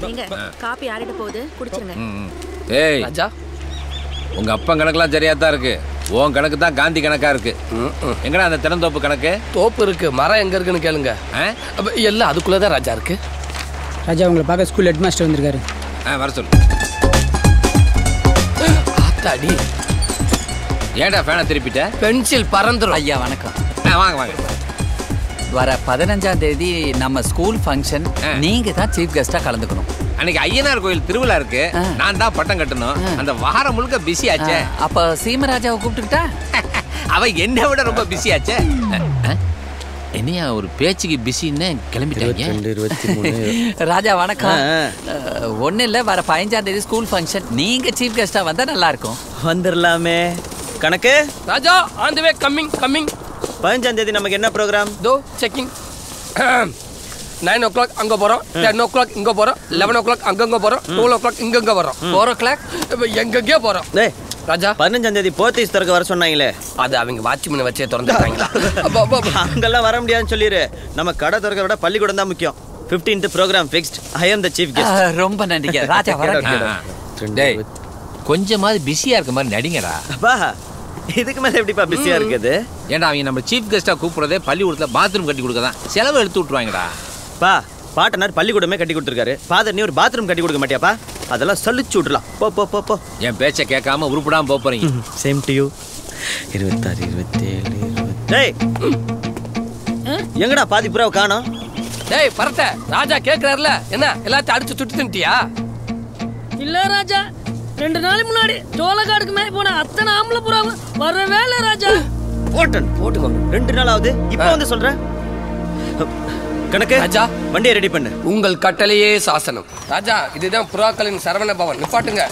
நீங்க காபி ஆறிட போகுது குடிச்சிருங்க. ஏய் ராஜா, உங்க அப்பா கணக்குலாம் சரியா தான் இருக்கு. உன் கணக்கு தான் காந்தி கணக்கா இருக்கு. எங்கடா அந்த திறந்தோப்பு கணக்கு? தோப்பு இருக்கு, மரம் எங்க இருக்குன்னு கேளுங்க. எல்லாம் அதுக்குள்ளதான் ராஜா இருக்கு. ராஜா உங்களை பார்க்க ஸ்கூல் ஹெட் மாஸ்டர் வந்திருக்காரு. வர சொல்லு. ஆத்தாடி, ஏன்டா ஃபேனை திருப்பிட்ட? பென்சில் பறந்துரும். ஐயா வணக்கம். வாங்க வாங்க. வர 15ஆம் தேதி நம்ம ஸ்கூல் ஃபங்க்ஷன், நீங்க தான் சீஃப் கெஸ்டா கலந்துக்கணும். அன்னைக்கு ஐயனார் கோயில் திருவிழா இருக்கு, நான் தான் பட்டம் கட்டணும். அந்த வாரம் முழுக்க பிஸி ஆச்சே. அப்ப சீமராஜாவை கூப்பிட்டுக்கிட்டா? அவ என்னை விட ரொம்ப பிஸி ஆச்சே. என்னையா ஒரு பேச்சுக்கு பிஸின்னு கிளம்பிட்டாங்க. ராஜா வணக்கம். ஒன்னும் இல்ல, வர 15ஆம் தேதி ஸ்கூல் ஃபங்க்ஷன், நீங்க சீஃப் கெஸ்டா வந்தா நல்லா இருக்கும். வந்துடலாமே. கணக்கு ராஜா ஆன் தி வே, கம்மிங். 15ஆம் தேதி நமக்கு என்ன ப்ரோக்ராம்? தோ செக்கிங். 9 o'clock அங்க போறோம், 10 o'clock இங்க போறோம், 11 o'clock அங்கங்க போறோம், 12 o'clock இங்கங்க வரோம், 4 o'clock எங்கெங்கே போறோம். டேய் ராஜா, 15ஆம் தேதி போத்தீஸ் திறக்க வர சொன்னாங்களே, அது அவங்க வாட்ச்மேன் வச்சே திறந்துட்டாங்களா? அங்கெல்லாம் வர முடியாதுன்னு சொல்லிரு. நம்ம கடை திறக்க விட பள்ளிக்கூடம் தான் முக்கியம். 15th programme fixed. I am the chief guest. ரொம்ப நன்றிங்க ராஜா. வரேன். டேய் கொஞ்சமாவது பிஸியா இருக்க மாதிரி நடிங்கடா. அப்பா இதுக்கு மேல எப்படிப்பா பிஸியா இருக்குது? ஏன்டா அவங்க நம்ம சீஃப் கெஸ்டா கூப்பிடுறதே பள்ளிக்கூடத்துல பாத்ரூம் கட்டி கொடுக்கதான். செலவு எடுத்து விட்டுருவாங்கடா. பா பாட்டனார் பள்ளிக்கூடமே கட்டி கொடுத்துருக்காரு. ஃபாதர் நீ ஒரு பாத்ரூம் கட்டி கொடுக்க மாட்டியாப்பா? அதெல்லாம் சலிச்சு விடலாம். போ போ போ போ. என் பேச்சை கேட்காம உருப்படாம போறீங்க. Same to you. 26 27 20. டேய் எங்கடா பாதி புறாவை காணோம்? டேய் பரட்ட, ராஜா கேக்குறாருல, என்ன எல்லாத்தையும் அடிச்சு சுட்டு தின்ட்டியா? இல்ல ராஜா, 2 நாளைக்கு முன்னாடி சோளக்காடுக்கு மேல போன அத்தனை ஆம்பளை புறாங்க வர வேலை ராஜா. போட்டுக்கோ. 2 நாள் ஆகுது, இப்போ வந்து சொல்றேன். கணக்கு ராஜா, வண்டியை ரெடி பண்ணு. உங்கள் கட்டளையே சாசனம். ராஜா, இதுதான் புறாக்களின் சரவண பவன். நிப்பாட்டுங்க.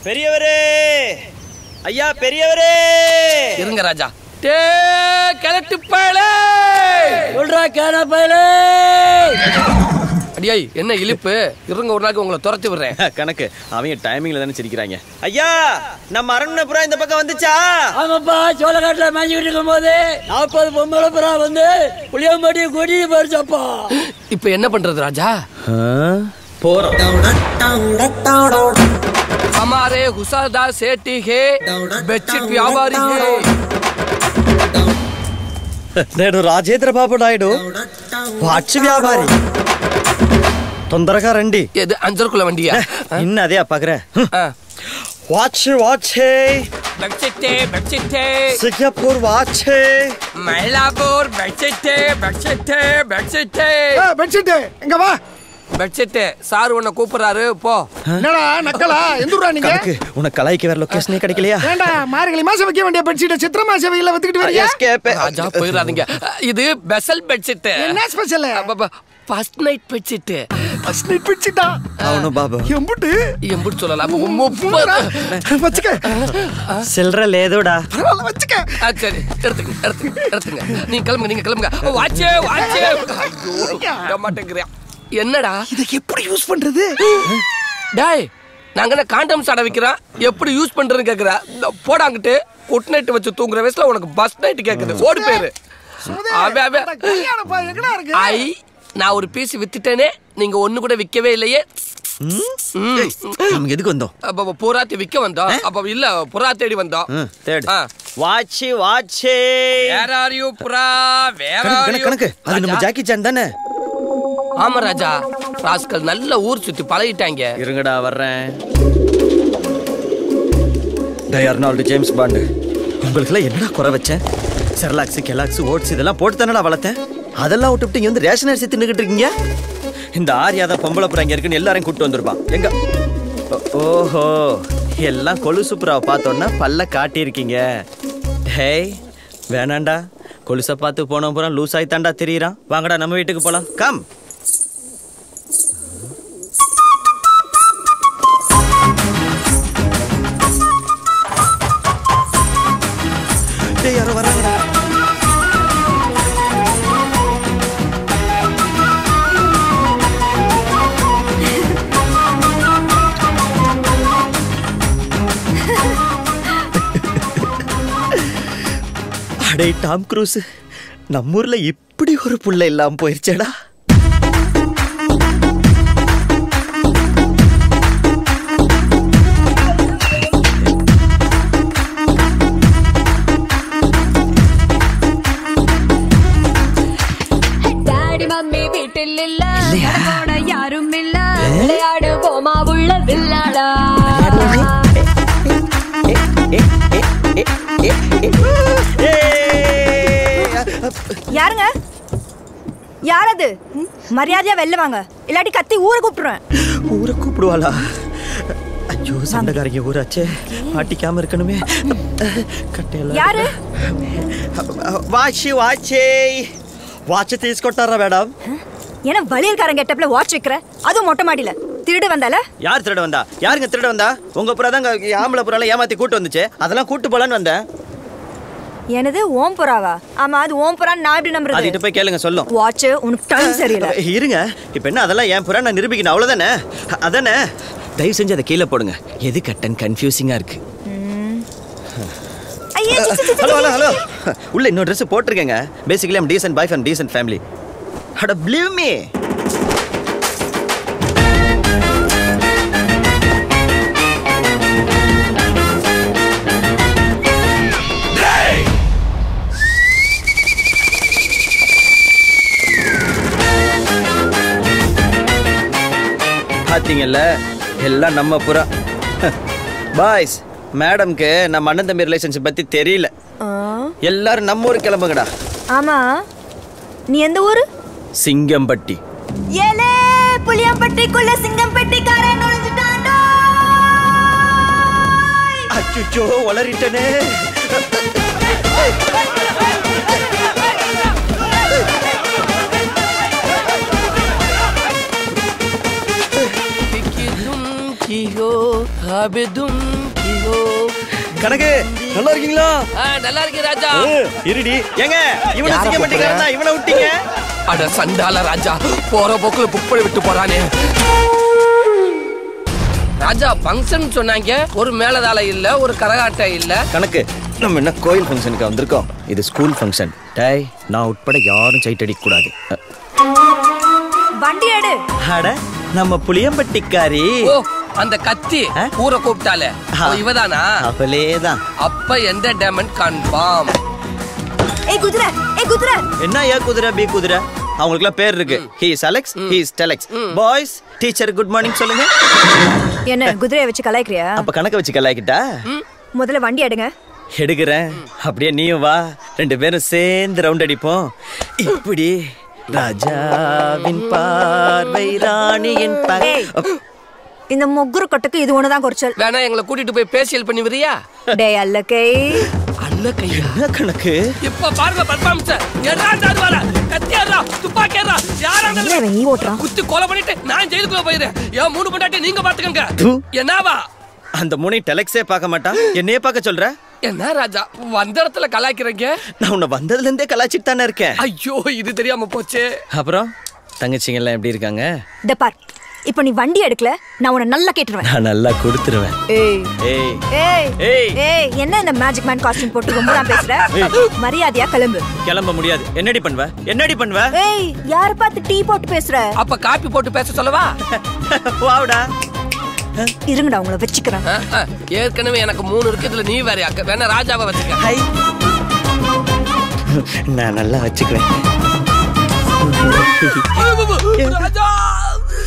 பெரியவரே, ஐயா பெரியவரே. இருங்க ராஜா. டே கிளட்டு பயலே, சொல்றா கேன பயலே. அடியாய் என்ன இழிப்பு? இருங்க, ஒரு நாளைக்கு உங்களை துரத்தி விடுறேன். கணக்கு அவங்க டைமிங்ல தானே சிரிக்கிறாங்க. ஐயா நம்ம அரண்மனை புறா இந்த பக்கம் வந்துச்சா? ஆமாப்பா, சோளக்காட்டுல மேய்ஞ்சிக்கிட்டு இருக்கும் போது 40 பொம்பளை புறா வந்து புளியம்பட்டி கொடி பறிச்சப்பா. இப்ப என்ன பண்றது ராஜா? போறோம். हमारे हुसादा सेठी है, बेडशीट व्यापारी है. నేను రాజేంద్ర బాబు నాయుడు, వాచ్ వ్యాపారి. తొందరగా రండి. இது அஞ்சருக்குள்ள வண்டியா? இன்னும் அதே பாக்குற. Watch bedsheet Singapore watch Mylapore bedsheet இங்க வா. பெட்ஷீட் சார் உன்னை கூப்பிடுறாரு, போ. என்னடா நக்கலா? எந்தூரா நீங்க? உனக்கு கலாய்க்கு வேற லொகேஷனே கிடைக்கலையா? ஏண்டா மார்கழி மாசம் வைக்க வேண்டிய பெட்ஷீட் சித்திரை மாசம் வெயில வத்துக்கிட்டு வரீங்க? ராஜா போயிடாதீங்க, இது ஸ்பெஷல் பெட்ஷீட். என்ன special? First night bedsheet. First night பெட்ஷீட்டா? అవును బాబు. எம்புட்டு சொல்லலாம். வச்சுக்க. சில்லற லேதோடா. பரவாயில்ல வச்சுக்க. சரி எடுத்துங்க. நீங்க கிளம்புங்க. வாட்ச் ஐயோ மாட்டேங்கிறேன். என்னடா இதை எப்படி யூஸ் பண்றது? டாய், நாங்க என்ன காண்டம் சாட வைக்கிறோம், எப்படி யூஸ் பண்றதுன்னு கேக்குறா. போடாங்கிட்டு குட் நைட் வச்சு தூங்குற வயசுல உனக்கு பஸ் நைட் கேக்குது. ஓடி போயிரு. ஐ நான் ஒரு பீஸ் வித்துட்டேனே, நீங்க ஒண்ணு கூட விக்கவே இல்லையே. நமக்கு எதுக்கு வந்தோம்? அப்ப புறாத்தி விக்க வந்தோம். அப்ப இல்ல, புறா தேடி வந்தோம். வாட்ச் வேர் ஆர் யூ புறா? Where are you? கணக்கு அது நம்ம ஜாக்கி சான் தானே? ஆமா ராஜா, ராஸ்கல் நல்ல ஊர் சுத்தி பழகிட்டாங்க. இருங்கடா வர்றேன். டேய் அர்னால்டு, ஜேம்ஸ் பாண்ட், உங்களுக்குலாம் என்னடா குறை வச்சேன்? செர்லாக்ஸ் கெலாக்ஸ் ஓட்ஸ் இதெல்லாம் போட்டு தானடா வளர்த்தேன். அதெல்லாம் விட்டுவிட்டு இங்க வந்து ரேஷன் அரிசி தின்னுக்கிட்டு இருக்கீங்க. இந்த ஆரியாத பொம்பளை புறா இங்க இருக்குன்னு எல்லாரையும் கூப்பிட்டு வந்துருப்பான். எங்க? ஓஹோ, எல்லாம் கொலுசு புறாவை பார்த்தோன்னா பல்ல காட்டியிருக்கீங்க. ஹேய் வேணாண்டா, கொலுசை பார்த்து போன புறம் லூஸ் ஆயித்தாண்டா தெரியுறான். வாங்கடா நம்ம வீட்டுக்கு போலாம். கம். யாரோ வராங்கடா. அடே டாம் க்ரூஸ், நம்ம ஊர்ல இப்படி ஒரு புள்ள இல்லாம போயிருச்சேடா. கட்டில் இல்ல போட யாரும் இல்ல விளையாடு போமா உள்ள வில்லாடா யாருங்க யாரது மரியாதையா வெளில வாங்க இல்லாட்டி கத்தி ஊரை கூப்பிடுறேன் ஊரை கூப்பிடுவாளா ஐயோ சண்டைக்காரங்க ஊராச்சே மாட்டிக்காம இருக்கணுமே கட்டையெல்லாம் யாரு வாட்ச் తీసుకొట్టారా மேடம் ஏன்னா வளையல்காரன் கெட்டப்ல வாட்ச் வைக்கிற அதுவும் மொட்டை மாடியில திருடு வந்தால யார் திருட வந்தா யாருங்க திருட வந்தா உங்க புறா தான் ஆம்பளை புறால ஏமாத்தி கூட்டு வந்துச்சு அதெல்லாம் கூட்டு போலான்னு வந்தேன் எனது ஓம் புறாவா ஆமா அது ஓம் புறா நான் எப்படி நம்புறது அதுகிட்ட போய் கேளுங்க சொல்லும் வாட்ச் உனக்கு டைம் சரியில்லை இருங்க இப்போ என்ன அதெல்லாம் என் புறா நான் நிரூபிக்கணும் அவ்வளோதானே அதானே தயவு செஞ்சு அதை கீழே போடுங்க எது கட்டன் கன்ஃபியூசிங்காக இருக்கு ஹலோ ஹலோ ஹலோ உள்ள இன்னொரு ட்ரெஸ் போட்டிருக்கேங்க basically I'm decent boy from decent family அட பிலீவ் மீ பார்த்தீங்கல்ல எல்லாம் நம்ம புறா பாய்ஸ் மேடம்க்கு நம்ம அண்ணன் தம்பி ரிலேஷன்ஷிப் பத்தி தெரியல எல்லாரும் நம்ம ஊர் கிளம்புங்கடா ஆமா நீ எந்த ஊரு சிங்கம்பட்டி ஏலே புளியம்பட்டிக்குள்ள சிங்கம்பட்டிக்காரன் நுழைஞ்சிட்டான்டா அச்சோ வளரிட்டனே கணக்கு நல்லா இருக்கீங்களா நல்லா இருக்கேன் ராஜா இருடி ஏங்க இவனை சிங்கம்பட்டிக்காரனா இவனை விட்டீங்க அட சண்டால ராஜா போற போக்குல புக் பண்ணி விட்டு போறானே ராஜா ஃபங்க்ஷன் சொன்னாங்க ஒரு மேலதாள இல்ல ஒரு கரகாட்ட இல்ல கணக்கு நம்ம என்ன கோயில் ஃபங்க்ஷனுக்கு வந்திருக்கோம் இது ஸ்கூல் ஃபங்க்ஷன் டேய் நான் உட்பட யாரும் சைட் அடிக்க கூடாது வண்டி எடு அட நம்ம புளியம்பட்டிக்காரி ஓ அந்த கத்தி ஊரை கூப்பிட்டாலே இவதானா அவளேதான் அப்ப எந்த டேமண்ட் கன்ஃபார்ம் குதிரை என்ன ஏ குதிரை பி குதிரை அவங்களுக்குலாம் பேர் இருக்கு he is Alex he is telex boys teacher good morning சொல்லுங்க என்ன குதிரையை வச்சு கலாய்க்கிறியா அப்ப கணக்க வச்சு கலாய்க்கிட்டா முதல்ல வண்டி எடுங்க எடுக்கிறேன் அப்படியே நீயும் வா ரெண்டு பேரும் சேர்ந்து ரவுண்ட் அடிப்போம் இப்படி ராஜாவின் பார்வை ராணியின் இந்த முகுரு கட்டுக்கு இது ஒண்ணுதான் குறைச்சல் வேணா எங்களை கூட்டிட்டு போய் பேசியல் பண்ணி வரியா டேய் அல்லக்கை அல்லக்கையா என்ன கணக்கு இப்ப பாருங்க பர்ஃபார்மன்ஸ் எறாடா அதுவால கத்தியாரா துப்பாக்கியாரா யாராங்க நீ ஓட்றா குத்தி கொலை பண்ணிட்டு நான் ஜெயிலுக்குள்ள போயிரேன் ஏன் மூணு பொண்டாட்டி நீங்க பாத்துக்கங்க என்னவா அந்த மூணை டெலெக்ஸே பார்க்க மாட்டான் என்னையே பார்க்க சொல்ற என்ன ராஜா வந்த இடத்துல கலாய்க்கிறீங்க நான் உன்னை வந்ததுல இருந்தே கலாய்ச்சிட்டு தானே இருக்கேன் ஐயோ இது தெரியாம போச்சே அப்புறம் தங்கச்சிங்க எல்லாம் எப்படி இருக்காங்க டப்பார் இப்போ நீ வண்டி எடுக்கல நான் உன்னை நல்லா கேட்டுருவேன் நான் நல்லா கொடுத்துருவேன் ஏய் ஏய் ஏய் ஏய் ஏய் என்ன இந்த மேஜிக் மேன் காஸ்டியூம் போட்டு ரொம்ப நான் பேசுற மரியாதையா கிளம்பு கிளம்ப முடியாது என்னடி பண்ணுவ ஏய் யார பார்த்து டீ போட்டு பேசுற அப்ப காபி போட்டு பேச சொல்லவா வாவுடா இருங்கடா உங்களை வச்சுக்கிறேன் ஏற்கனவே எனக்கு 3 இருக்கு இதுல நீ வேற வேணா ராஜாவை வச்சுக்க நான் நல்லா வச்சுக்கிறேன்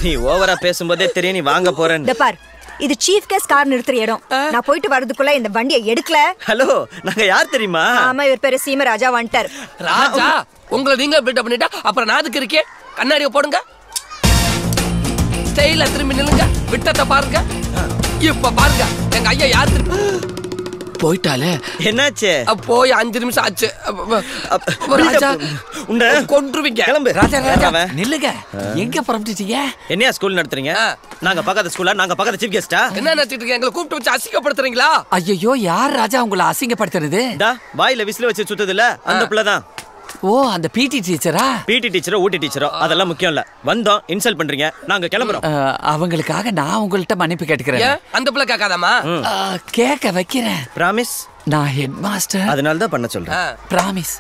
நீ ஓவரா பேசும்போதே தெரியும் நீ வாங்க போறேன்னு பார் இது சீஃப் கெஸ்ட் கார் நிறுத்துற இடம் நான் போயிட்டு வரதுக்குள்ள இந்த வண்டியை எடுக்கல ஹலோ நாங்க யார் தெரியுமா ஆமா இவர் பேரு சீமராஜா வந்துட்டார் ராஜா உங்களை நீங்க பில்டப் பண்ணிட்டா அப்புறம் நான் அதுக்கு இருக்கேன் கண்ணாடியை போடுங்க ஸ்டைல திரும்பி நில்லுங்க விட்டத்தை பாருங்க இப்ப பாருங்க எங்க ஐயா யார் போயிட்டாலே என்னாச்சு போய் 5 நிமிஷம் ஆச்சு ராஜா உன்னை கொன்றுவீங்க கிளம்பு ராஜா ராஜா நில்லுங்க எங்க புறப்பட்டுட்டீங்க என்னையா ஸ்கூல் நடத்துறீங்க நாங்க பக்கத்து ஸ்கூலா நாங்க பக்கத்து சீஃப் கெஸ்டா என்ன நினைச்சிட்டு இருக்கீங்க எங்களை கூப்பிட்டு வச்சு அசிங்கப்படுத்துறீங்களா ஐயோ யார் ராஜா உங்களை அசிங்கப்படுத்துறது வாயில விசில வச்சு சுத்தது இல்ல அந்த பிள்ளைதான் ஓ அந்த பிடி டீச்சரா பிடி டீச்சரோ ஊட்டி டீச்சரோ அதெல்லாம் முக்கியம் இல்ல வந்தோம் இன்சல்ட் பண்றீங்க நாங்க கிளம்புறோம் அவங்களுக்காக நான் உங்கள்ட்ட மன்னிப்பு கேட்கிறேன் அந்த பிள்ளை கேட்காதாமா கேட்க வைக்கிறேன் பிராமிஸ் நான் ஹெட் மாஸ்டர் அதனால தான் பண்ண சொல்றேன் பிராமிஸ்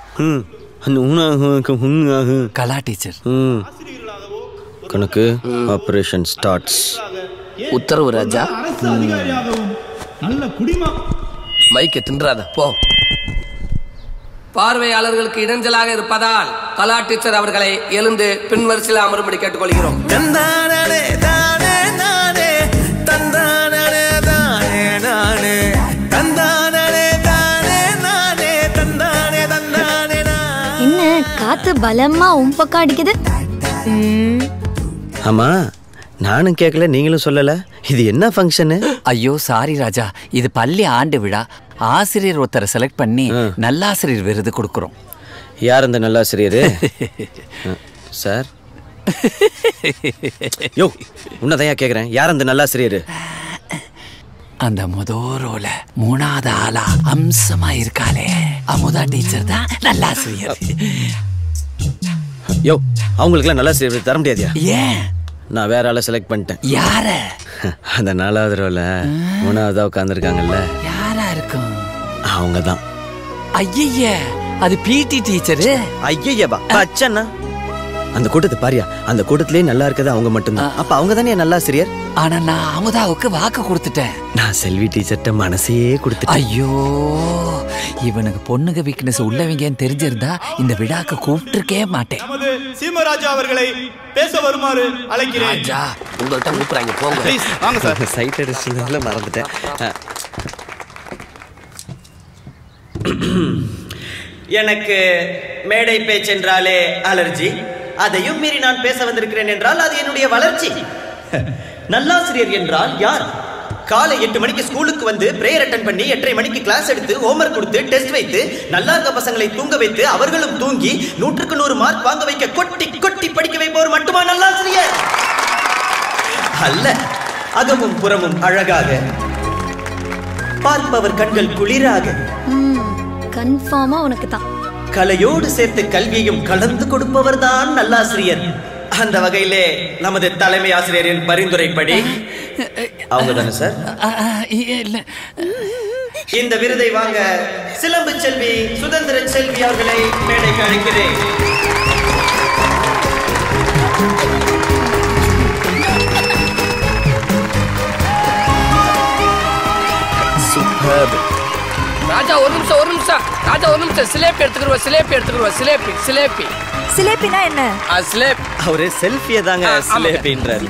கலா டீச்சர் கணக்கு ஆபரேஷன் ஸ்டார்ட்ஸ் உத்தரவு ராஜா மைக்க தின்றாத போ பார்வையாளர்களுக்கு இடைஞ்சலாக இருப்பதால் கலா டீச்சர் அவர்களை எழுந்து பின்வரிசையில் அமரும்படி கேட்டுக்கொள்கிறோம். என்ன காத்து பலமா உன் பக்கம் அடிக்குது? ஆமா, நானும் கேட்கல, நீங்களும் சொல்லல. இது என்ன ஃபங்க்ஷனு? ஐயோ சாரி ராஜா, இது பள்ளி ஆண்டு விழா. ஆசிரியர் ஒருத்தரை செலக்ட் பண்ணி நல்லாசிரியர் விருது கொடுக்குறோம். யார் அந்த நல்லாசிரியர்? சார் யோ, உன்னதையா கேக்குறேன், யார் அந்த நல்லாசிரியர்? அந்த முதோரோல 3வது ஆளா அம்சமா இருக்காளே அமுதா டீச்சர் தான் நல்லாசிரியர். யோ, அவங்களுக்குலாம் நல்லாசிரியர் தர முடியாதியா? ஏன்? நான் வேற ஆளை செலக்ட் பண்ணிட்டேன். யார? அந்த 4வது ரோல 3வதா உட்காந்துருக்காங்கல்ல, யாரா இருக்கும்? அவங்க தான். ஐய, அது பிடி டீச்சரு. ஐயப்பா அச்சண்ணா, அந்த கூட்டத்தை பாரியா, அந்த கூட்டத்திலே நல்லா இருக்கிறது அவங்க மட்டும்தான். அப்ப அவங்க தானே நல்லாசிரியர். ஆனா நான் அமுதாவுக்கு வாக்கு கொடுத்துட்டேன். நான் செல்வி டீச்சர்ட்ட மனசையே கொடுத்துட்டேன். ஐயோ, இவனுக்கு பொண்ணுங்க வீக்னஸ் உள்ளவங்கன்னு தெரிஞ்சிருந்தா இந்த விழாக்கு கூப்பிட்டுருக்கே மாட்டேன். நமது சீமராஜா அவர்களை பேச வருமாறு அழைக்கிறேன். ராஜா, உங்கள்கிட்ட கூப்பிடுறாங்க, போங்க. ப்ளீஸ் வாங்க சார். சைட் அடிச்சதுல மறந்துட்டேன். எனக்கு மேடை பேச்சென்றாலே அலர்ஜி. அதையும் மீறி நான் பேச வந்திருக்கிறேன் என்றால் அது என்னுடைய வளர்ச்சி. நல்லாசிரியர் என்றால் யார்? காலை 8 மணிக்கு ஸ்கூலுக்கு வந்து பிரேயர் அட்டெண்ட் பண்ணி 8:30 மணிக்கு கிளாஸ் எடுத்து ஹோம்வொர்க் கொடுத்து டெஸ்ட் வைத்து நல்லா இருக்க பசங்களை தூங்க வைத்து அவர்களும் தூங்கி 100க்கு 100 மார்க் வாங்க வைக்க கொட்டி கொட்டி படிக்க வைப்பவர் மட்டுமா நல்லாசிரியர்? அல்ல, அகமும் புறமும் அழகாக, பார்ப்பவர் கண்கள் குளிராக, கன்ஃபார்மா உனக்கு தான். கலையோடு சேர்த்து கல்வியையும் கலந்து கொடுப்பவர் தான் நல்லாசிரியர். அந்த வகையிலே நமது தலைமை ஆசிரியரின் பரிந்துரைப்படி அவங்க தானே சார் இந்த விருதை வாங்க சிலம்பு செல்வி சுதந்திர செல்வி அவர்களை மேடைக்கு அழைக்கிறேன். ராஜா ஒரு நிமிஷம். ராஜா ஒரு நிமிஷம். சிலேபி எடுத்துக்கிறோம். சிலேபி. சிலேபினா என்ன? சிலேப். அவரு செல்ஃபியை தாங்க சிலேபின்றாரு.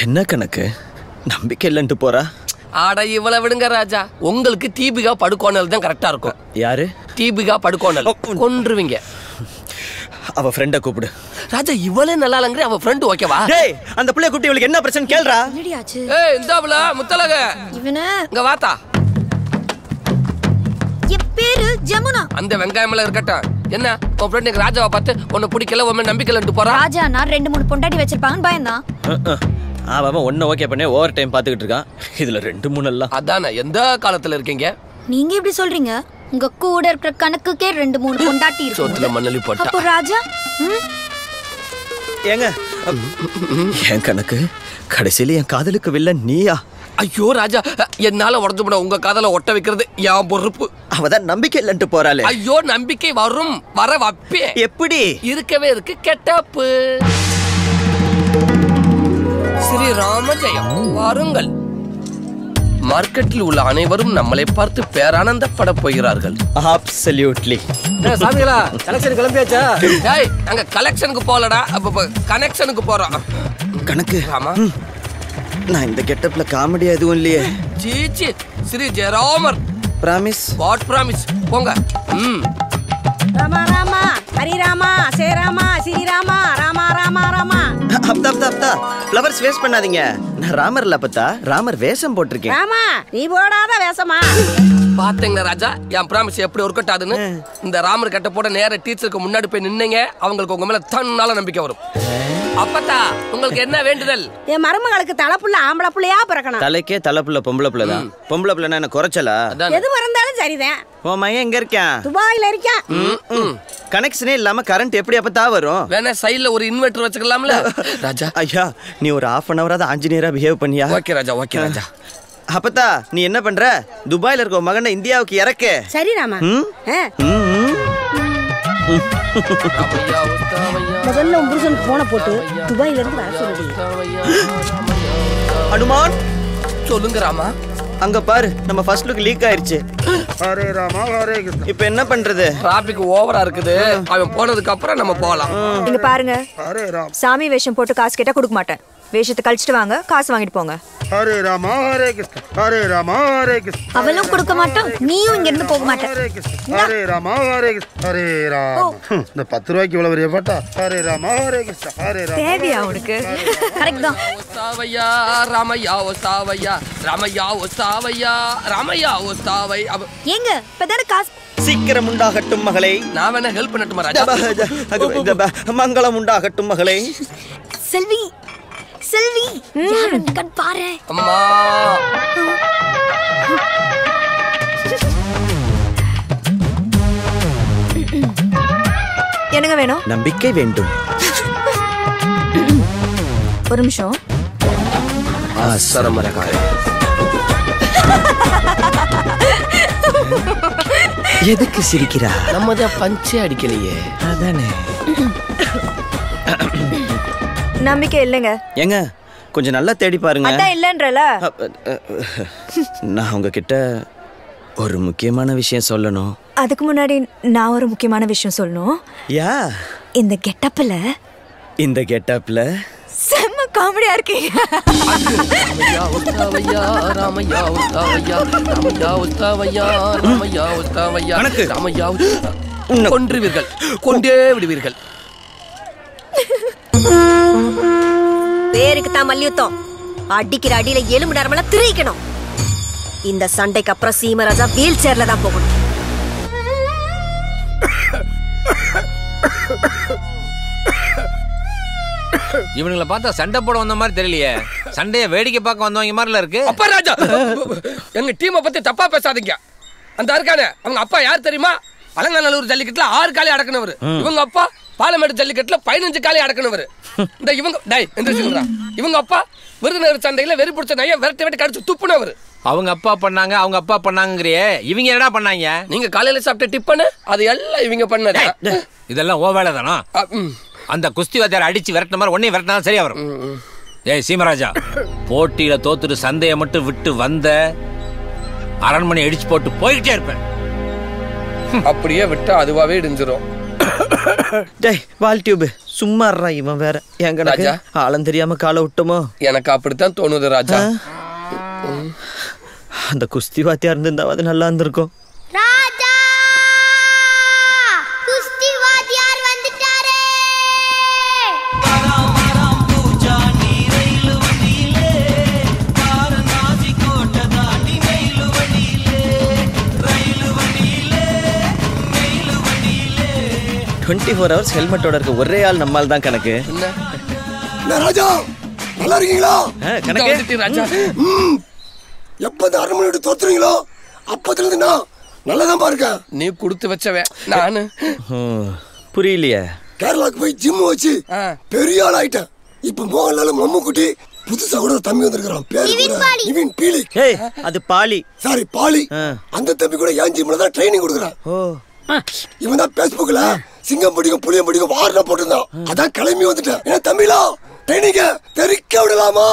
என்ன கணக்கு, நம்பிக்கை இல்லைன்ட்டு போறா? ஆட இவ்வளவு விடுங்க ராஜா, உங்களுக்கு தீபிகா படுகோணல் தான் கரெக்டா இருக்கும். யாரு? தீபிகா படுகோணல். கொன்றுவீங்க. அவ ஃப்ரெண்ட கூப்பிடு. ராஜா இவளே நல்லா இல்லங்கற, அவ ஃப்ரெண்ட் ஓகேவா? டேய், அந்த புள்ளைய கூப்பிட்டு இவளுக்கு என்ன பிரச்சனை கேளுடா. என்னடியாச்சு? ஏய் இந்தாப்ல முத்தலக. இவனே இங்க வாடா. என் பேரு ஜமுனா. அந்த வெங்காயம்ல இருக்கட்டும். என்ன உன் ஃப்ரெண்ட் ராஜாவை பார்த்து உன்னை பிடிக்கல, உன்னை நம்பிக்கலன்ட்டு போறா? ராஜா நான் 2-3 பொண்டாட்டி வச்சிருப்பாங்கன்னு பயந்தான். அவன் ஒன்ன ஓகே பண்ணி ஓவர் டைம் பாத்துக்கிட்டு இருக்கான். இதுல 2-3 எல்லாம். அதானே எந்த காலத்துல இருக்கீங்க நீங்க எப்படி சொல்றீங்க? உங்க கூட இருக்கிற கணக்குக்கே 2-3 பொண்டாட்டி இருக்கு. சோத்துல மண்ணலி போட்டா. அப்போ ராஜா ஏங்க என் கணக்கு கடைசியில என் காதலுக்கு வில்லன் நீயா? ஐயோ ராஜா, என்னால உடஞ்சு போன உங்க காதல ஒட்ட வைக்கிறது என் பொறுப்பு. அவதான் நம்பிக்கை இல்லன்ட்டு போறாளே. ஐயோ நம்பிக்கை வரும், வர வப்பே. எப்படி? இருக்கவே இருக்கு கெட்டப்பு. ஸ்ரீ ராமஜெயம் வாருங்கள். மார்க்கெட்டில் உள்ள அனைவரும் நம்மளை பார்த்து பேரானந்தப்பட போகிறார்கள். அப்சல்யூட்லி. சாமிகளா, கலெக்ஷன் கிளம்பியாச்சா? டேய், நாங்க கலெக்ஷனுக்கு போலடா, அப்ப கனெக்ஷனுக்கு போறோம். கணக்கு ஆமா. நான் இந்த கெட்டப்ல காமெடி எதுவும் இல்லையே. ஜீச்சி, ஸ்ரீ ஜெயராமர். பிராமிஸ். What promise? போங்க. ராமா ராமா, ஹரி ராமா, சே ராமா, ஸ்ரீ ராமா, ராமா ராமா ராமா. அப்பா ஃப்ளவர்ஸ் வேஸ்ட் பண்ணாதீங்க. நான் ராமர் இல்ல பத்தா, ராமர் வேஷம் போட்டிருக்கேன். ராமா, நீ போடாத வேஷமா? பாத்தீங்களா ராஜா, என் பிராமிஸ் எப்படி ஒர்க் அவுட் ஆகுதுன்னு? இந்த ராமர் கட்ட போட நேர டீச்சருக்கு முன்னாடி போய் நின்னீங்க, அவங்களுக்கு உங்க மேல தன்னால நம்பிக்கை வரும். அப்பத்தா உங்களுக்கு என்ன வேண்டுதல்? என் மருமகளுக்கு தலைப்புள்ள ஆம்பளை புள்ளையா பிறக்கணும். தலைக்கே தலைப்புள்ள பொம்பளை புள்ள தான். பொம்பளை புள்ளனா என்ன குறைச்சலா? எது பிறந்தாலும் சரிதான். ஓ மையன் எங்க இருக்கான்? துபாயில இருக்கான். கனெக்ஷனே இல்லாம கரண்ட் எப்படி அப்பதா வரும்? வேணா சைடுல ஒரு இன்வெர்டர் வச்சுக்கலாம்ல ராஜா? ஐயா, நீ ஒரு 1/2 hour ஆஞ்சநேயரா பிஹேவ் பண்ணியா? ஓகே ராஜா, ஓகே ராஜா. அப்பதா நீ என்ன பண்ற? துபாயில இருக்க மகனை இந்தியாவுக்கு இறக்கு. சரி ராமா. முதல்ல உன் புருஷனுக்கு போன போட்டு துபாயில இருந்து வர சொல்லி. அனுமான் சொல்லுங்க ராமா. அங்க பாரு, நம்ம ஃபர்ஸ்ட் லுக் லீக் ஆயிருச்சு. ஹரே ராமா ஹரே கிருஷ்ணா. இப்போ என்ன பண்றது? டிராபிக் ஓவரா இருக்குது. அவன் போனதுக்கு அப்புறம் நம்ம போலாம். இங்க பாருங்க, ஹரே ராம். சாமி வேஷம் போட்டு காசு கேட்டா கொடுக்க மாட்டேன். வேஷத்தை கழிச்சிட்டு வாங்க, காசு வாங்கிட்டு போங்க. ஹரே ராமா ஹரே கிருஷ்ணா. ஹரே ராமா ஹரே கிருஷ்ணா. அவளும் கொடுக்க மாட்டோம், நீயும் இங்க இருந்து போக மாட்டேன். ஹரே ராமா ஹரே கிருஷ்ணா. ஹரே ராம். இந்த 10 ரூபாய்க்கு இவ்வளவு பெரிய பாட்டா? ஹரே ராமா ஹரே கிருஷ்ணா. ஹரே ராம். தேவையா உனக்கு? கரெக்ட் தான். ஓஸ்தாவையா ராமையா ஓஸ்தாவையா ராமையா ஓஸ்தாவையா ராமையா ஓஸ்தாவை. ஏங்க இப்பதான காசு. சீக்கிரம் உண்டாகட்டும் மகளே. நான் வேணா ஹெல்ப் பண்ணட்டுமா ராஜா? மங்களம் உண்டாகட்டும் மகளே. செல்வி செல்வி யாருன்னு கண் பாரு. அம்மா என்னங்க வேணும்? நம்பிக்கை வேண்டும். ஒரு நிமிஷம். எதுக்கு சிரிக்கிறா? நம்ம தான் பஞ்சே அடிக்கலையே. அதானே. நம்பிக்கை இல்லைங்க. ஏங்க கொஞ்சம் நல்லா தேடி பாருங்க. அதான் இல்லன்றல. நான் உங்ககிட்ட ஒரு முக்கியமான விஷயம் சொல்லணும். அதுக்கு முன்னாடி நான் ஒரு முக்கியமான விஷயம் சொல்லணும். யா, இந்த கெட்டப்ல செம்ம காமெடியா இருக்கீங்க. ராமையா ஓஸ்தாவையா ராமையா ஓஸ்தாவையா ராமையா ஓஸ்தாவையா ராமையா ஓஸ்தாவையா ராமையா கொன்றுவீர்கள், கொண்டே விடுவீர்கள். பேருக்கு தான் மல்யுத்தம். அடிக்கிற அடியில எலும்பு நரம்பெல்லாம் திரிக்கணும். இந்த சண்டைக்கு அப்புறம் சீமராஜா வீல் சேர்ல தான் போகணும். இவனுங்களை பார்த்தா சண்டை போட வந்த மாதிரி தெரியலையே. சண்டையை வேடிக்கை பார்க்க வந்தவங்க மாதிரில இருக்கு. அப்பா ராஜா, எங்க டீமை பத்தி தப்பா பேசாதீங்க. அந்த இருக்கானே, அவங்க அப்பா யார் தெரியுமா? அலங்காநல்லூர் ஜல்லிக்கட்டுல 6 காலி அடக்குனவர். இவங்க அப்பா பாலமேடு ஜல்லிக்கட்டுல 15 காலி அடக்குனவர். இந்த இவங்க டேய் எந்திரச்சுங்கடா. இவங்க அப்பா விருதுநகர் சண்டையில வெறி பிடிச்ச நாயை விரட்டி கடிச்சு துப்புனவர். அவங்க அப்பா பண்ணாங்க, அவங்க அப்பா பண்ணாங்கங்கறியே. இவங்க என்னடா பண்ணாங்க? நீங்க காலையில சாப்பிட்ட டிப்பன் அது எல்லாம் இவங்க பண்ணது. இதெல்லாம் ஓ வேலை தானா? அந்த குஸ்தி வாத்தியாரை அடிச்சு விரட்டின மாதிரி ஒன்னையும் விரட்டினா சரியா வரும். ஏய் சீமராஜா, போட்டியில தோத்துட்டு சந்தையை மட்டும் விட்டு வந்த அரண்மனை அடிச்சு போட்டு போயிட்டே இருப்பேன். அப்படியே விட்டா அதுவாவே இடிஞ்சிரும். டேய் வால் டியூப் சும்மா இருறா. இவன் வேற எங்க ராஜா ஆளம் தெரியாம காலை விட்டோமோ? எனக்கு அப்படித்தான் தோணுது ராஜா. அந்த குஸ்தி வாத்தியா இருந்திருந்தாவது நல்லா இருந்திருக்கும். ராஜா, குஸ்தி வாத்தியார் வந்துட்டாரே. டுவெண்ட்டி 4 hours ஹெல்மெட்டோட இருக்க ஒரே ஆள் நம்மால் தான் கணக்கு. ராஜா நல்லா இருக்கீங்களா? கணக்கு ராஜா, எப்ப இந்த அரண்மனை விட்டு தோத்துறீங்களோ அப்பத்துல இருந்து நான் நல்லதான் பாருங்க. நீ கொடுத்து வச்சவன் நானு. புரியலையே. கேரளாக்கு போய் ஜிம் வச்சு பெரிய ஆள் ஆயிட்டேன். இப்ப மோகன்லால் மம்முக்குட்டி புதுசா கூட தம்பி வந்திருக்கான். பேரு கூட நிவின் பீலி. ஏய் அது பாலி. Sorry poly. அந்த தம்பி கூட ஏன் ஜிம்ல தான் ட்ரைனிங் கொடுக்குறான். இவன் தான் பேஸ்புக்ல சிங்கம் பிடிக்கும் புளியம் பிடிக்கும் வார்னா போட்டிருந்தான். அதான் கிளம்பி வந்துட்டேன். ஏன் தம்பிலா ட்ரைனிங்க தெரிக்க விடலாமா?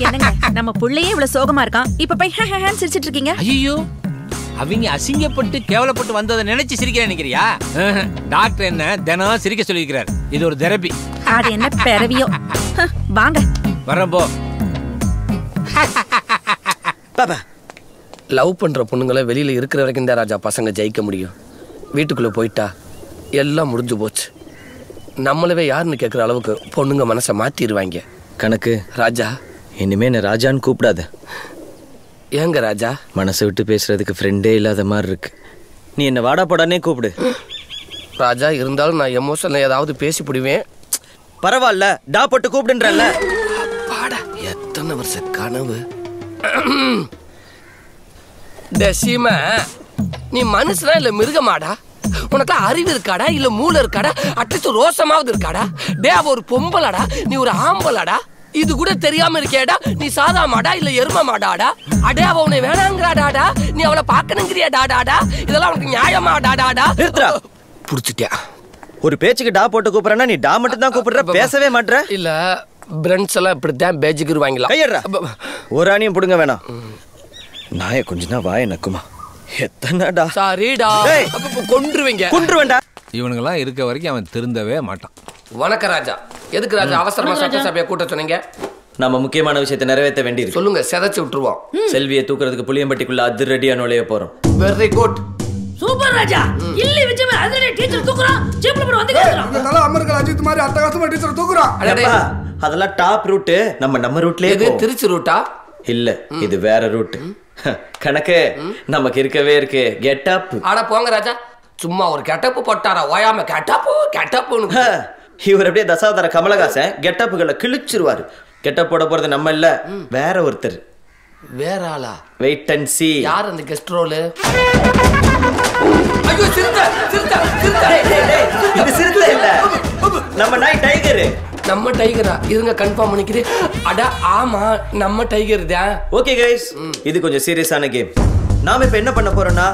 என்னங்க நம்ம புள்ளையே இவ்வளவு சோகமா இருக்கான், இப்ப போய் சிரிச்சிட்டு இருக்கீங்க? ஐயோ, அவங்க அசிங்கப்பட்டு கேவலப்பட்டு வந்ததை நினைச்சு சிரிக்க நினைக்கிறியா? டாக்டர் என்ன தினம் சிரிக்க சொல்லியிருக்கிறார். இது ஒரு தெரபி. அது என்ன பிறவியோ. வாங்க வரேன் போ. பாபா, லவ் பண்ற பொண்ணுங்களை வெளியில இருக்கிற வரைக்கும் தான் ராஜா பசங்க ஜெயிக்க முடியும். வீட்டுக்குள்ள போயிட்டா எல்லாம் முடிஞ்சு போச்சு. நம்மளவே யாருன்னு கேட்குற அளவுக்கு பொண்ணுங்க மனசை மாத்திடுவாங்க. கணக்கு ராஜா, இனிமே என்ன ராஜான்னு கூப்பிடாத. ஏங்க ராஜா? மனசை விட்டு பேசுறதுக்கு ஃப்ரெண்டே இல்லாத மாதிரி இருக்கு. நீ என்ன வாடா போடானே கூப்பிடு. ராஜா, இருந்தாலும் நான் எமோஷன்ல ஏதாவது பேசி பிடிவேன். பரவாயில்ல, டா போட்டு கூப்பிடுன்றல. பாடா, எத்தனை வருஷ கனவு. சீமா, நீ மனுஷனா இல்ல மிருகமாடா? உனக்கு அறிவு இருக்காடா இல்ல மூளை இருக்காடா? அட்லீஸ்ட் ரோசமாவது இருக்காடா? டே, அவ ஒரு பொம்பளாடா, நீ ஒரு ஆம்பளாடா. இது கூட தெரியாம இருக்கேடா. நீ சாதா மாடா இல்ல எரும மாடாடா? அடே அவ உன்னை வேணாங்கறாடாடா, நீ அவளை பாக்கணுங்கறியாடாடாடா, இதெல்லாம் உனக்கு நியாயமாடாடாடா? நிறுத்துடா. புடிச்சிட்டியா? ஒரு பேச்சுக்கு டா போட்டு கூப்பிடுறேன்னா நீ டா மட்டும் தான் கூப்பிடுற, பேசவே மாட்ற. இல்ல பிரெண்ட்ஸ் எல்லாம் இப்படிதான் பேஜுக்கு வாங்கலாம். கையடுறா. ஒரு ஆணியும் புடுங்க வேணாம். நாய கொஞ்சம் வாய நக்குமா. எத்தனைடா? சாரிடா. கொன்றுவீங்க. கொன்றுவேண்டா. இவனுங்கெல்லாம் இருக்க வரைக்கும் அவன் திருந்தவே மாட்டான். வணக்கம் ராஜா. எதுக்கு ராஜா அவசரமா சட்டசபையை கூட்ட சொன்னீங்க? நம்ம முக்கியமான விஷயத்தை நிறைவேற்ற வேண்டியது. சொல்லுங்க, செதச்சு விட்டுருவோம். செல்வியை தூக்குறதுக்கு புளியம்பட்டிக்குள்ள அதிரடியா நுழைய போறோம். Very good. சூப்பர் ராஜா. இல்லி விஜயமே அதிரடி டீச்சர் தூக்குறான். ஜீப்ல போய் வந்து கேக்குறான். அந்த தல அமெரிக்கா அஜித் மாதிரி அட்டகாசமா டீச்சர் தூக்குறான். அதெல்லாம் டாப் ரூட். நம்ம ரூட்லயே இது திருச்சி ரூட்டா? இல்ல, இது வேற ரூட். கணக்கு நமக்கு இருக்கவே இருக்கு. Get up. அட போங்க ராஜா, சும்மா ஒரு கெட்டப்பு போட்டாரா? ஓயாம கெட்டப்பு. இவர் அப்படியே தசாவதார கமலஹாசன் கெட்டப்புகளை கிழிச்சிருவாரு. கெட்டப் போட போறது நம்ம இல்ல, வேற ஒருத்தர். வேற ஆளா? வெயிட் அண்ட் சீ. யார் அந்த கெஸ்ட் ரோல்? ஐயோ சிறுத்தை சிறுத்தை சிறுத்தை. இது சிறுத்தை இல்ல, நம்ம நாய் டைகர். நம்ம டைகரா? இருங்க கன்ஃபார்ம் பண்ணிக்கிறேன். அட ஆமா, நம்ம டைகர் தான். ஓகே கைஸ், இது கொஞ்சம் சீரியஸான கேம். நாம இப்ப என்ன பண்ண போறோம்னா,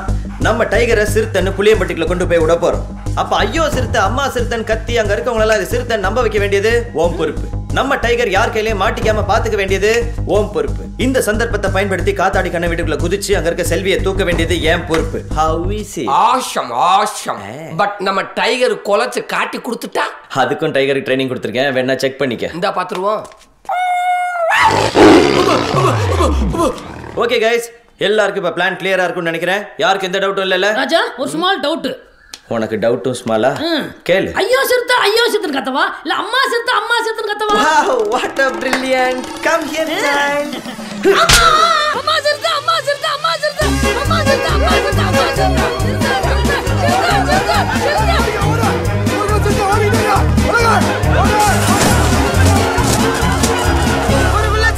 நம்ம டைகரை சிறுத்தைன்னு புளியம்பட்டிக்குள்ள கொண்டு போய் விட போறோம். அப்ப ஐயோ சிறுத்தை, அம்மா சிறுத்தைன்னு கத்தி அங்க இருக்கவங்க எல்லாம் சிறுத்தை நம்ப வைக்க வேண்டியது ஓம் பொறுப்பு. நம்ம டைகர் யார் கையிலயும் மாட்டிக்காம பாத்துக்க வேண்டியது ஓம் பொறுப்பு. இந்த சந்தர்ப்பத்தை பயன்படுத்தி காத்தாடி கண்ண வீட்டுக்குள்ள குதிச்சு அங்க இருக்க செல்வியை தூக்க வேண்டியது ஏன் பொறுப்பு. How easy. ஆஷம் ஆஷம். பட் நம்ம டைகர் கொலைச்சு காட்டி கொடுத்துட்டா? அதுக்கும் டைகருக்கு ட்ரைனிங் கொடுத்துருக்கேன், வேணா செக் பண்ணிக்க. இந்தா பாத்துருவோம். ஓகே கைஸ், எல்லாருக்கும் இப்ப பிளான் கிளியரா இருக்கும்னு நினைக்கிறேன். யாருக்கு எந்த டவுட்டும் இல்லல? ராஜா ஒரு ஸ்மால் டவுட். உனக்கு டவுட்டும் ஸ்மாலா? கேளு. ஐயோ சிறுத்தை ஐயோ சிறுத்தைன்னு கத்தவா இல்ல அம்மா சிறுத்தைன்னு கத்தவா? Wow, what a brilliant. Come here child. அம்மா சிறுத்தை அம்மா சிறுத்தை அம்மா சிறுத்தை அம்மா சிறுத்தை அம்மா சிறுத்தை அம்மா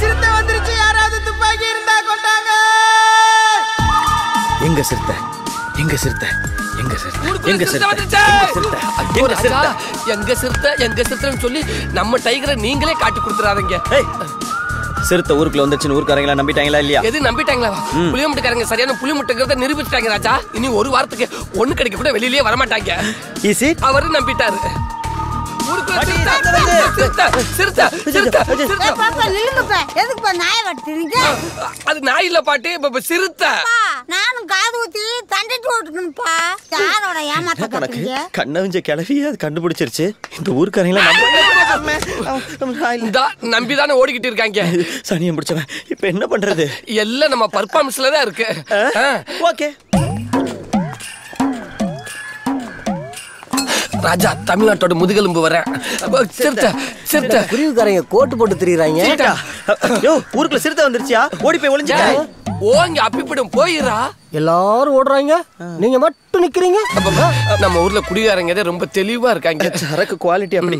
சிறுத்தை வந்துருச்சு. யாராவது துப்பாக்கி இருந்தா கொண்டாங்க. எங்க சிறுத்தை? எங்க சிறுத்தை? எங்க சிறுத்தை? எங்க சிறுத்தைன்னு சொல்லி நம்ம டைகரை நீங்களே காட்டி கொடுத்துறாதீங்க. சிறுத்தை ஊருக்குள்ள வந்துச்சுன்னு ஊர்க்காரங்களா நம்பிட்டாங்களா இல்லையா? எது நம்பிட்டாங்களா? புளியமுட்டுக்காரங்க சரியான புளிமுட்டுங்கிறத நிரூபிச்சிட்டாங்க ராஜா. இனி ஒரு வாரத்துக்கு ஒண்ணு கிடைக்க கூட வெளியிலேயே வரமாட்டாங்க. அவரு நம்பிட்டாரு. அது நாய் இல்ல பாட்டி, சிறுத்தை. நானும் காது ஊத்தி தண்டிட்டு ஓட்டுக்கணும்ப்பா. யாரோட ஏமாத்த கண்ணவிஞ்ச கிளவியே அது கண்டுபிடிச்சிருச்சு. இந்த ஊர்க்காரங்களா நம்பிதானே ஓடிக்கிட்டு இருக்காங்க. சனியம் பிடிச்சவன். இப்ப என்ன பண்றது? எல்லாம் நம்ம பர்ஃபார்மன்ஸ்ல தான் இருக்கு. ஓகே ராஜா, தமிழ்நாட்டோட முதுகெலும்பு வரேன். சிறுத்தை சிறுத்தை. குருவிக்காரங்க கோட்டு போட்டு திரியுறாங்க. ஊருக்குள்ள சிறுத்தை வந்துருச்சியா? ஓடி போய் ஒளிஞ்சுக்க. ஓங்க அப்பிப்படும் போயிரா. எல்லாரும் ஓடுறாங்க, நீங்க மட்டும் நிக்கிறீங்க. நம்ம ஊர்ல குடிகாரங்க ரொம்ப தெளிவா இருக்காங்க. சரக்கு குவாலிட்டி அப்படி.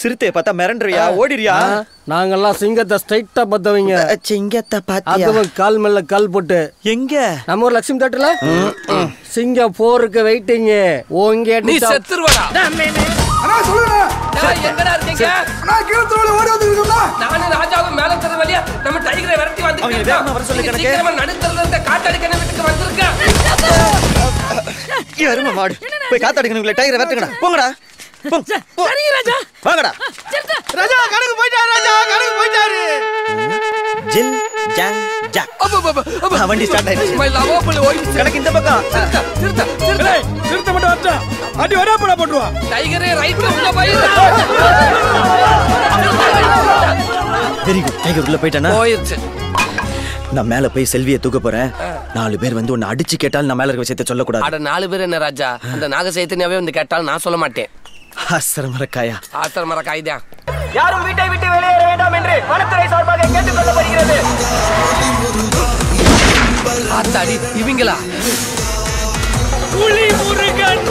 சிறுத்தையை பார்த்தா மிரண்டுறியா? ஓடிறியா? நாங்கெல்லாம் சிங்கத்தை ஸ்ட்ரைட்டா பார்த்தவங்க. சிங்கத்தை பாத்தியா? அதுவும் கால் மேல கால் போட்டு. எங்க? நம்ம ஒரு லட்சுமி தேட்டர்ல சிங்கம் போருக்கு வெயிட்டிங். ஓங்க நீ செத்துருவடா. அண்ணா சொல்லுங்க. எங்கடா இருக்கீங்க? அண்ணா கீழத்துல ஓடி வந்துருக்கீங்களா? நானே ராஜாவும் மேல தெரு வழியா நம்ம டைகரை விரட்டி வந்துட்டோம். வர சொல்லு கணக்கு. சீக்கிரமா நடுத்தரல இருந்த காத்தாடி கண்ண வீட்டுக்கு வந்திருக்கேன். எருமை மாடு. போய் காத்தாடி கண்ண டைகரை விரட்டுங்கடா. போங்கடா. சரிங்க ராஜா. வாங்கடா. ராஜா கணக்கு போயிட்டாரு. ராஜா கணக்கு போயிட்டாரு. ஜில் ஜாங் ஜாக். வண்டி ஸ்டார்ட் ஆயிடுச்சு. மை லவ் போல ஓடிச்சு. கணக்கு இந்த பக்கம். சிறுத்தை சிறுத்தை மட்டும் வரட்டா. அடி வரா போட போடுவா. டைகரே ரைட்ல உள்ள போயிரு. Very good. டைகர் உள்ள போய்ட்டானா? போயிடுச்சு. நான் மேல போய் செல்வியை தூக்க போறேன். 4 பேர் வந்து உன்னை அடிச்சு கேட்டாலும் நான் மேல இருக்க விஷயத்தை சொல்லக்கூடாது. அட 4 பேர் என்ன ராஜா? அந்த நாகசைத்தன்யாவே வந்து கேட்டாலும் நான் சொல்ல மாட்டேன். ஆசரமரக்காயா. ஆசரமரக்காய்தான். யாரும் வீட்டை விட்டு வெளியேற வேண்டாம் என்று வனத்துறை சார்பாக கேட்டுக்கொள்ளப்படுகிறது. ஆத்தாடி இவங்களா? புலி முருகன்.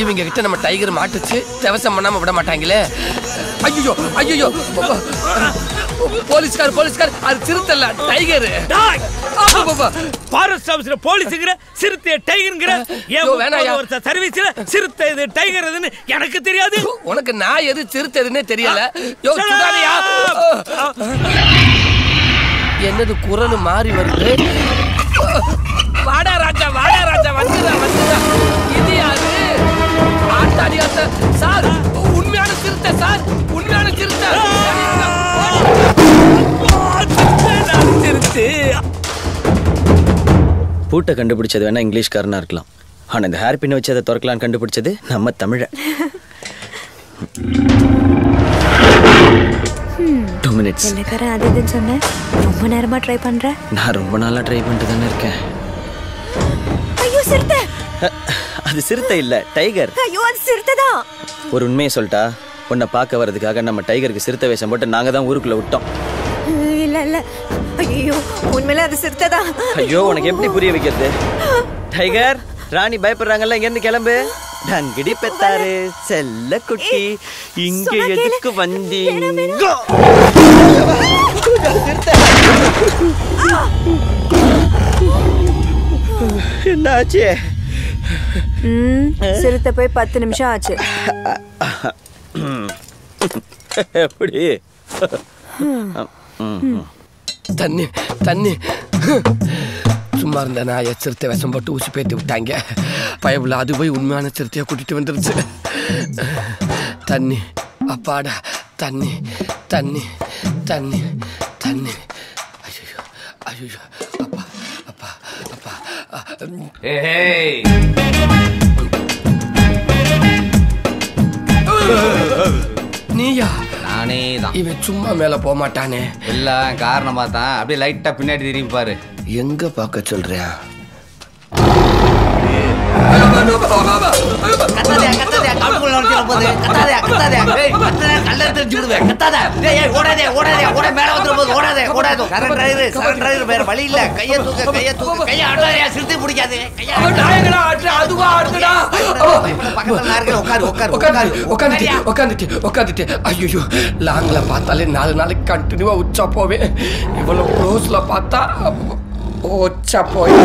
இவங்க கிட்ட நம்ம டைகர் மாட்டுச்சு. தேவசம் பண்ணாம விட மாட்டாங்களே. ஐயோ ஐயோ போலீஸ்கார் அது சிறுத்தல்ல டைகர். ஃபாரஸ்ட் ஆபீஸ்ல போலீஸ்ங்கற சிறுத்தை டைகர்ங்கற ஏன் சர்வீஸ்ல சிறுத்தை இது டைகர் இதுன்னு எனக்கு தெரியாது. உனக்கு நான் எது சிறுத்தை இதுன்னே தெரியல. யோ சுடானியா என்னது குரல் மாறி வருது. வாடா ராஜா வந்துடா. இது யாரு? ஆட்டாடியா சார், உண்மையான சிறுத்தை சார், உண்மையான சிறுத்தை. பூட்டை கண்டுபிடிச்சது வேணா இங்கிலீஷ்காரனா இருக்கலாம். ஆனா இந்த ஹேர் பின் வச்சு அதை திறக்கலாம் கண்டுபிடிச்சது நம்ம தமிழ. 2 minutes. என்னக்காரன் அது இதுன்னு சொன்னேன். ரொம்ப நேரமா ட்ரை பண்ற. நான் ரொம்ப நாளா ட்ரை பண்ணிட்டு தானே இருக்கேன். ஐயோ சிறுத்தை. அது சிறுத்தை இல்ல, டைகர். ஐயோ அது சிறுத்தை தான். ஒரு உண்மையை சொல்லிட்டா, உன்னை பார்க்க வர்றதுக்காக நம்ம டைகருக்கு சிறுத்தை வேஷம் போட்டு நாங்க தான் ஊருக்குள்ள விட்டோம். இல்ல ஐயோ உண்மையில அது சிறுத்தை தான். ஐயோ உனக்கு எப்படி புரிய வைக்கிறது? டைகர் ராணி பயப்படுறாங்கல்ல, இங்க இருந்து கிளம்பு. டங்கிடி பெத்தாரு செல்ல குட்டி, இங்க எதுக்கு வந்தீங்க? என்னாச்சு? சிறுத்தை போய் 10 நிமிஷம் ஆச்சு. எப்படி? தண்ணி சும்மா இருந்த நாயை சிறுத்தை விஷம் போட்டு ஊசி பேத்தி விட்டாங்க. பயவுல அது போய் உண்மையான சிறுத்தையை கூட்டிட்டு வந்துருச்சு. தண்ணி அப்பாடா, தண்ணி தண்ணி தண்ணி தண்ணி. ஐயோ ஐயோ அப்பா அப்பா அப்பா. நீயா? நானே தான். இவன் சும்மா மேல போக மாட்டானே. எல்லாம் காரணமா தான். அப்படியே லைட்டா பின்னாடி திரும்பி பாரு. எங்க பார்க்க சொல்றியா? ஐயோ லாங்ல பார்த்தாலே 4 நாளைக்கு கண்டினியூவா உச்சா போவேன். இவ்வளவு க்ளோஸ்ல பார்த்தா ஓச்சா போய்.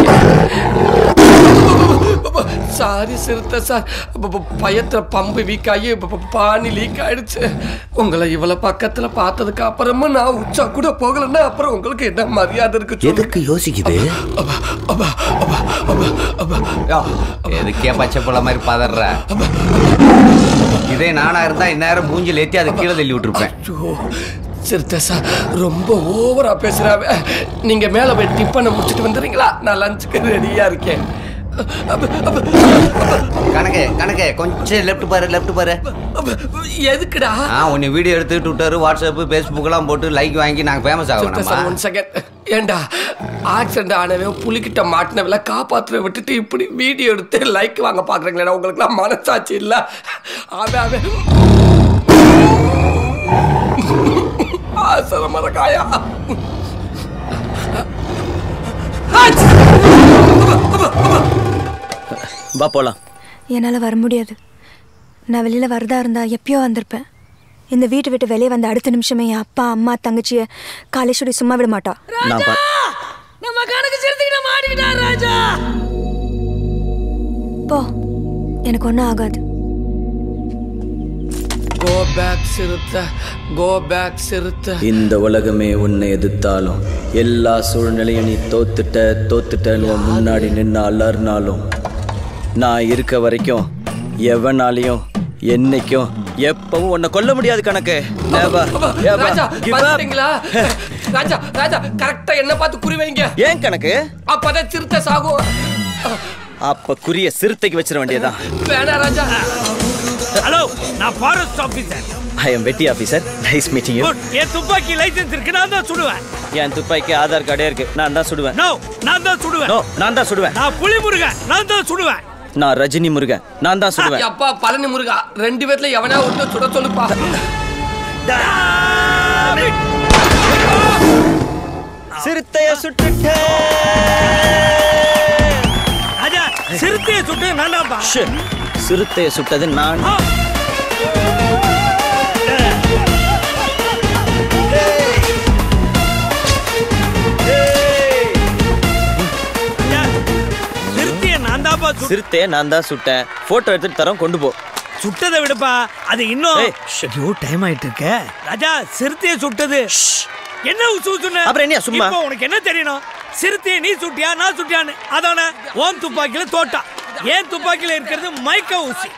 சாரி சிறுத்தை சார், பயத்துல பம்பு வீக் ஆகி பானி லீக் ஆயிடுச்சு. உங்களை இவ்வளவு பக்கத்துல பார்த்ததுக்கு அப்புறமா நான் உச்சா கூட போகலன்னா அப்புறம் உங்களுக்கு என்ன மரியாதை இருக்கு? எதுக்கு யோசிக்குது? எதுக்கே பச்சை போல மாதிரி பதற? இதே நானா இருந்தா இந்நேரம் மூஞ்சில் ஏற்றி அதை கீழே தள்ளி விட்டுருப்பேன். சிறுத்தை சார் ரொம்ப ஓவரா பேசுறாவ. நீங்க மேல போய் டிஃபனை முடிச்சுட்டு வந்துடுறீங்களா? நான் லஞ்சுக்கு ரெடியா இருக்கேன். கணக்கு கொஞ்சம் லெஃப்ட் பாரு. எதுக்குடா? உன்னை வீடியோ எடுத்து ட்விட்டர், வாட்ஸ்அப், ஃபேஸ்புக் எல்லாம் போட்டு லைக் வாங்கி நாங்க ஃபேமஸ் ஆகணும். 1 செகண்ட். ஏண்டா ஆக்சிடென்ட் ஆனவன் புலிக்கிட்ட மாட்டினவில காப்பாற்ற விட்டுட்டு இப்படி வீடியோ எடுத்து லைக் வாங்க பாக்குறீங்களா? உங்களுக்கு எல்லாம் மனசாட்சி இல்ல? அவன் மரக்காயா. வா போலாம். என்னால வர முடியாது. நான் வெளியில வரதா இருந்தா எப்பயோ வந்திருப்பேன். இந்த வீட்டை விட்டு வெளியே வந்த அடுத்த நிமிஷமே என் அப்பா, அம்மா, தங்கச்சிய காலேஸ்வரி சும்மா விட மாட்டா. நம்ம கணக்கு சிறுத்தைக்கு மாட்டிக்கிட்டா ராஜா. போ, எனக்கு ஒன்றும் ஆகாது. Go back சிறுத்தை, go back சிறுத்தை. இந்த உலகமே உன்னை எதிர்த்தாலும், எல்லா சூழ்நிலையும் நீ தோத்துட்டன்னு முன்னாடி நின்று அலர்னாலும், நான் இருக்க வரைக்கும் எவனாலையும் என்னைக்கும் எப்பவும் உன்னை கொல்ல முடியாது. கணக்கு ராஜா கரெக்டா என்ன பார்த்து குறி வைங்க. ஏன் கணக்கு? அப்பதான் சிறுத்தை சாகும். அப்ப குறிய சிறுத்தைக்கு வச்சிட வேண்டியதான். வேணா ராஜா. ஹலோ, நான் ஃபாரஸ்ட் ஆபீசர். ஐ அம் வெட்டி ஆபீசர். Nice meeting you. என் துப்பாக்கி லைசென்ஸ் இருக்கு, நான் தான் சுடுவேன். என் துப்பாக்கி ஆதார் கார்டே இருக்கு, நான் தான் சுடுவேன். நோ, நான் தான் சுடுவேன். நோ, நான் தான் சுடுவேன். நான் புலி முருகன், நான் தான் சுடுவேன். நான் ரஜினி முருகன், நான் தான் சுடுவேன். அப்பா பழனி முருகா, 2 பேர்ல எவனா ஒருத்தர் சுட சொல்லுப்பா. சிறுத்தைய சுட்டுட்டே. ராஜா, சிறுத்தைய சுட்டு நான்தான்ப்பா. சிறுத்தைய சுட்டது நான். சிறுத்தையை நான் தான் சுட்டேன். போட்டோ எடுத்துட்டு தரோம், கொண்டு போ. சுட்டதை விடுப்பா, அது இன்னும் ஐயோ டைம் ஆயிட்டு இருக்க. ராஜா சிறுத்தையை சுட்டது என்ன சொன்ன? அப்புறம் என்ன சும்மா? இப்போ உனக்கு என்ன தெரியணும்? சிறுத்தையை நீ சுட்டியா நான் சுட்டியான்னு? அதானே ஓன் துப்பாக்கியில தோட்டா. ஏன் துப்பாக்கியில இருக்கிறது மைக்க ஊசி.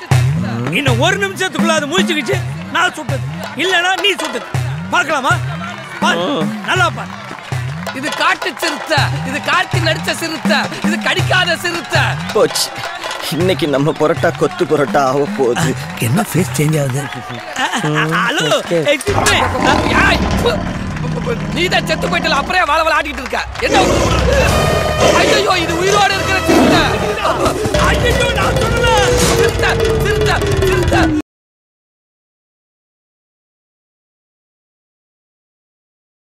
இன்னும் ஒரு நிமிஷத்துக்குள்ள அது முடிச்சுக்கிச்சு நான் சுட்டது இல்லனா நீ சுட்டது. பார்க்கலாமா? பாரு, நல்லா பாரு. இது காட்டு சிறுத்தை, இது காட்டு நடிச்ச சிறுத்தை, இது கடிக்காத சிறுத்தை. போச்சு, இன்னைக்கு நம்ம பரோட்டா கொத்து பரோட்டா ஆக போகுது. என்ன ஃபேஸ் சேஞ்ச் ஆகுது? ஹலோ, நீதான் செத்து போயிட்டல, அப்புறம் வாழ வாழ ஆடிட்டு இருக்க. என்ன? ஐயோ, இது உயிரோடு இருக்கிற சிறுத்தை. ஐயோ, நான் சொல்லல. சிறுத்தை சிறுத்தை சிறுத்தை.